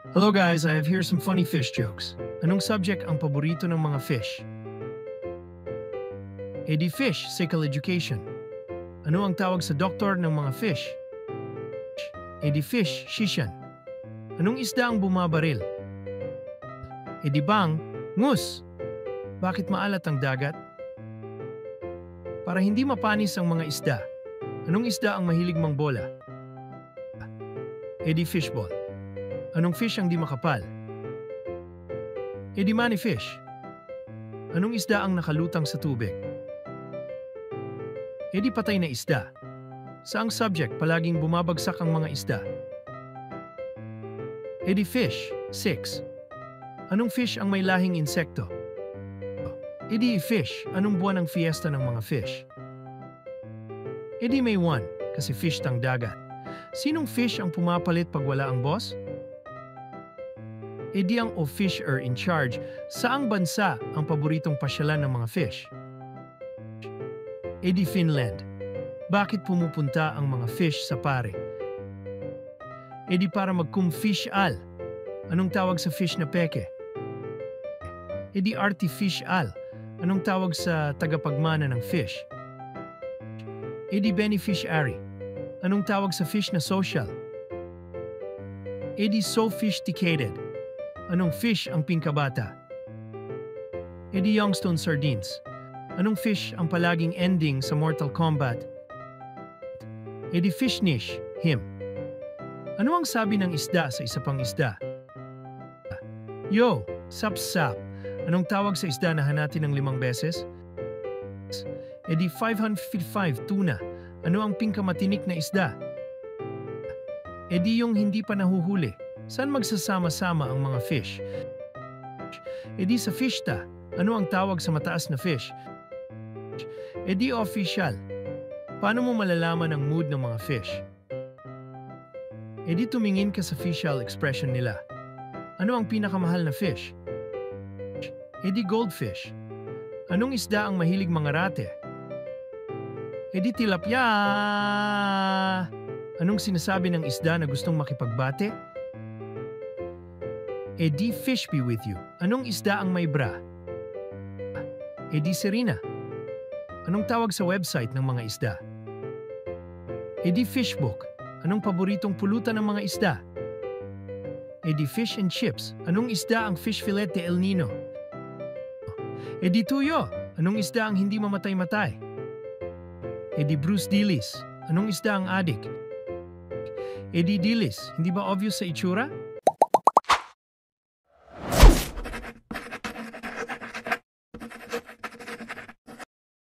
Hello guys, I have here some funny fish jokes. Anong subject ang paborito ng mga fish? Fish, physical education. Ano ang tawag sa doktor ng mga fish? Fish, shishan. Anong isda ang bumabaril? Bang, ngus. Bakit maalat ang dagat? Para hindi mapanis ang mga isda. Anong isda ang mahilig mangbola? Fishball. Anong fish ang di makapal? Mani fish. Anong isda ang nakalutang sa tubig? Patay na isda. Saang subject palaging bumabagsak ang mga isda? Fish, 6. Anong fish ang may lahing insekto? Fish, anong buwan ang fiesta ng mga fish? May 1, kasi fish tang dagat. Sinong fish ang pumapalit pag wala ang boss? Ang o-fisher in charge. Saang bansa ang paboritong pasyalan ng mga fish? Finland. Bakit pumupunta ang mga fish sa pare? Para mag-kumfish-al. Anong tawag sa fish na peke? Artificial. Anong tawag sa tagapagmana ng fish? Beneficiary. Anong tawag sa fish na social? Sophisticated. Anong fish ang pingkabata? Youngstone sardines. Anong fish ang palaging ending sa Mortal Kombat? Fish niche, him. Ano ang sabi ng isda sa isa pang isda? Yo, sap-sap. Anong tawag sa isda na hanatin ng 5 beses? 555 tuna. Ano ang pingkamatinik na isda? Yung hindi pa nahuhuli. Saan magsasama-sama ang mga fish? Sa fishta. Ano ang tawag sa mataas na fish? Official. Paano mo malalaman ang mood ng mga fish? Tumingin ka sa facial expression nila. Ano ang pinakamahal na fish? Goldfish. Anong isda ang mahilig mangarate? Tilapia. Anong sinasabi ng isda na gustong makipagbate? Fish be with you. Anong isda ang may bra? Serena. Anong tawag sa website ng mga isda? Fishbook. Anong paboritong pulutan ng mga isda? Fish and chips. Anong isda ang fish fillet de El Nino? Tuyo. Anong isda ang hindi mamatay-matay? Bruce Willis. Anong isda ang adik? Dilis. Hindi ba obvious sa itsura?